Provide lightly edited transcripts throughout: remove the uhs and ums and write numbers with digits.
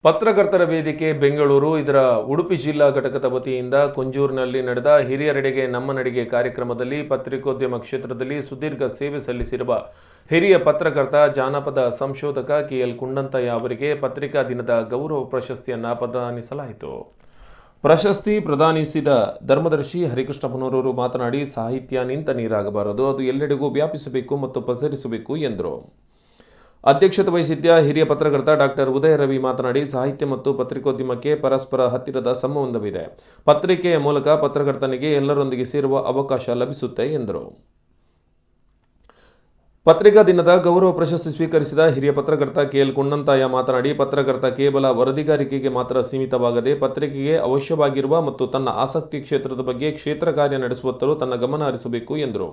ಪತ್ರಕರ್ತರ ವೇದಿಕೆ ಬೆಂಗಳೂರು ಇದರ ಉಡುಪಿ ಜಿಲ್ಲಾ ಘಟಕದ ವತಿಯಿಂದ ಕುಂಜೂರಿನಲ್ಲಿ ನಡೆದ ಹಿರಿಯರೆಡೆಗೆ ನಮ್ಮ ನಡಿಗೆ ಕಾರ್ಯಕ್ರಮದಲ್ಲಿ ಪತ್ರಿಕೋದ್ಯಮ ಕ್ಷೇತ್ರದಲ್ಲಿ ಸುದೀರ್ಘ ಸೇವೆ ಸಲ್ಲಿಸಿರುವ ಹಿರಿಯ ಪತ್ರಕರ್ತ ಜಾನಪದ ಸಂಶೋಧಕ ಕೆಎಲ್ ಕುಂಡಂತಯ್ಯ ಅವರಿಗೆ ಪತ್ರಿಕಾ ದಿನದ ಗೌರವ ಪ್ರಶಸ್ತಿಯನ್ನು ಪ್ರದಾನಿಸಲಾಯಿತು. ಪ್ರಶಸ್ತಿ ಪ್ರದಾನಿಸಿದ ಧರ್ಮದರ್ಶಿ ಹರಿಕೃಷ್ಣಪ್ಪನವರು ಮಾತನಾಡಿ, ಸಾಹಿತ್ಯ ನಿಂತ ನೀರಾಗಬಾರದು, ಅದು ಎಲ್ಲೆಡೆಗೂ ವ್ಯಾಪಿಸಬೇಕು ಮತ್ತು ಪಸರಿಸಬೇಕು ಎಂದರು. ಅಧ್ಯಕ್ಷತೆ ವಹಿಸಿದ್ದ ಹಿರಿಯ ಪತ್ರಕರ್ತ ಡಾಕ್ಟರ್ ಉದಯ ರವಿ ಮಾತನಾಡಿ, ಸಾಹಿತ್ಯ ಮತ್ತು ಪತ್ರಿಕೋದ್ಯಮಕ್ಕೆ ಪರಸ್ಪರ ಹತ್ತಿರದ ಸಂಬಂಧವಿದೆ. ಪತ್ರಿಕೆಯ ಮೂಲಕ ಪತ್ರಕರ್ತನಿಗೆ ಎಲ್ಲರೊಂದಿಗೆ ಸೇರುವ ಅವಕಾಶ ಲಭಿಸುತ್ತೆ ಎಂದರು. ಪತ್ರಿಕಾ ದಿನದ ಗೌರವ ಪ್ರಶಸ್ತಿ ಸ್ವೀಕರಿಸಿದ ಹಿರಿಯ ಪತ್ರಕರ್ತ ಕೆಎಲ್ ಕುಂಡಂತಯ್ಯ ಮಾತನಾಡಿ, ಪತ್ರಕರ್ತ ಕೇವಲ ವರದಿಗಾರಿಕೆಗೆ ಮಾತ್ರ ಸೀಮಿತವಾಗದೆ ಪತ್ರಿಕೆಗೆ ಅವಶ್ಯವಾಗಿರುವ ಮತ್ತು ತನ್ನ ಆಸಕ್ತಿ ಕ್ಷೇತ್ರದ ಬಗ್ಗೆ ಕ್ಷೇತ್ರ ಕಾರ್ಯ ನಡೆಸುವತ್ತಲೂ ತನ್ನ ಗಮನ ಹರಿಸಬೇಕು ಎಂದರು.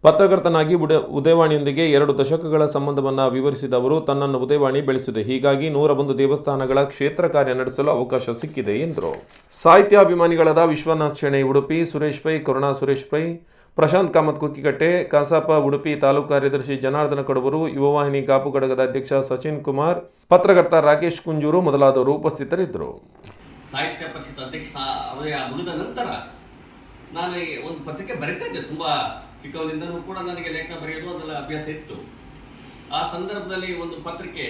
ಪತ್ರಕರ್ತನಾಗಿ ಉದಯವಾಣಿಯೊಂದಿಗೆ 2 ದಶಕಗಳ ಸಂಬಂಧವನ್ನು ವಿವರಿಸಿದ ಅವರು, ತನ್ನನ್ನು ಉದಯವಾಣಿ ಬೆಳೆಸಿದೆ, ಹೀಗಾಗಿ 101 ದೇವಸ್ಥಾನಗಳ ಕ್ಷೇತ್ರ ಕಾರ್ಯ ನಡೆಸಲು ಅವಕಾಶ ಸಿಕ್ಕಿದೆ ಎಂದರು. ಸಾಹಿತ್ಯಾಭಿಮಾನಿಗಳಾದ ವಿಶ್ವನಾಥ್ ಶೆಣೈ ಉಡುಪಿ, ಸುರೇಶ್ ಪೈ, ಕರುಣಾ ಸುರೇಶ್ ಪೈ, ಪ್ರಶಾಂತ್ ಕಾಮತ್ ಕುಕ್ಕಿಕಟ್ಟೆ, ಕಸಾಪ ಉಡುಪಿ ತಾಲೂಕು ಕಾರ್ಯದರ್ಶಿ ಜನಾರ್ದನ ಕಡಬರು, ಯುವವಾಹಿನಿ ಕಾಪು ಘಟಕದ ಅಧ್ಯಕ್ಷ ಸಚಿನ್ ಕುಮಾರ್, ಪತ್ರಕರ್ತ ರಾಕೇಶ್ ಕುಂಜೂರು ಮೊದಲಾದವರು ಉಪಸ್ಥಿತರಿದ್ದರು. ಸಾಹಿತ್ಯ ಪರಿಷತ್ ಅಧ್ಯಕ್ಷ ಮುಗಿದ ನಂತರ ನಾನು ಒಂದು ಪತ್ರಿಕೆ ಬರೀತಾ ಇದ್ದೆ. ತುಂಬಾ ಚಿಕ್ಕವನಿಂದನೂ ಕೂಡ ನನಗೆ ಲೇಖನ ಬರೆಯೋದು ಅದೆಲ್ಲ ಅಭ್ಯಾಸ ಇತ್ತು. ಆ ಸಂದರ್ಭದಲ್ಲಿ ಒಂದು ಪತ್ರಿಕೆ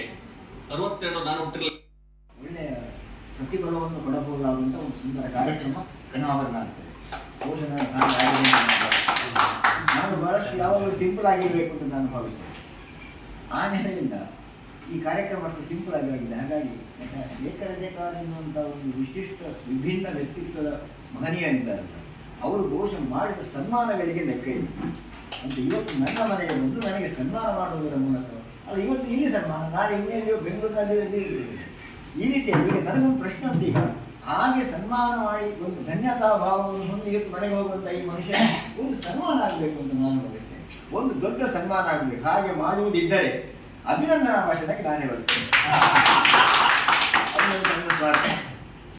62 ನಾನು ಹುಟ್ಟಿರಲಿಲ್ಲ, ಒಳ್ಳೆಯ ಪ್ರತಿಫಲವನ್ನು ಕೊಡಬಹುದಾದಂಥ ಒಂದು ಸುಂದರ ಕಾರ್ಯಕ್ರಮ ಅನಾವರಣ ಆಗ್ತದೆ. ನಾನು ಬಹಳಷ್ಟು ಯಾವಾಗಲೂ ಸಿಂಪಲ್ ಆಗಿರಬೇಕು ಅಂತ ನಾನು ಭಾವಿಸ್ತೇನೆ. ಆ ನೆಲೆಯಿಂದ ಈ ಕಾರ್ಯಕ್ರಮ ಅಷ್ಟು ಸಿಂಪಲ್ ಆಗಿದೆ. ಹಾಗಾಗಿ ಏಕರಜಕಾರ ಎನ್ನುವಂಥ ಒಂದು ವಿಶಿಷ್ಟ ವಿಭಿನ್ನ ವ್ಯಕ್ತಿತ್ವದ ಮಹನೀಯರಿದ್ದಾರೆ. ಅವರು ಬಹುಶಃ ಮಾಡಿದ ಸನ್ಮಾನಗಳಿಗೆ ಲೆಕ್ಕ ಇದೆ ಅಂತ ಇವತ್ತು ನನ್ನ ಮನೆಗೆ ಬಂದು ನನಗೆ ಸನ್ಮಾನ ಮಾಡುವುದರ ಮೂಲಕ ಅಲ್ಲ, ಇವತ್ತು ಇಲ್ಲಿ ಸನ್ಮಾನ, ನಾಳೆ ಇನ್ನೆಲ್ಲಿಯೋ ಬೆಂಗಳೂರಿನಲ್ಲಿ ಈ ರೀತಿಯಲ್ಲಿ ಈಗ ನನಗೊಂದು ಪ್ರಶ್ನೆ ಉಂಟು. ಈಗ ಹಾಗೆ ಸನ್ಮಾನ ಮಾಡಿ ಒಂದು ಧನ್ಯತಾ ಭಾವವನ್ನು ಹೊಂದಿ ಇವತ್ತು ಮನೆಗೆ ಹೋಗುವಂಥ ಈ ಮನುಷ್ಯ ಒಂದು ಸನ್ಮಾನ ಆಗಬೇಕು ಅಂತ ನಾನು ಭಾವಿಸ್ತೇನೆ. ಒಂದು ದೊಡ್ಡ ಸನ್ಮಾನ ಆಗಬೇಕು. ಹಾಗೆ ಮಾಡುವುದಿದ್ದರೆ ಅಭಿನಂದನಾ ಭಾಷಣಕ್ಕೆ ನಾನೇ ಬರ್ತೇನೆ.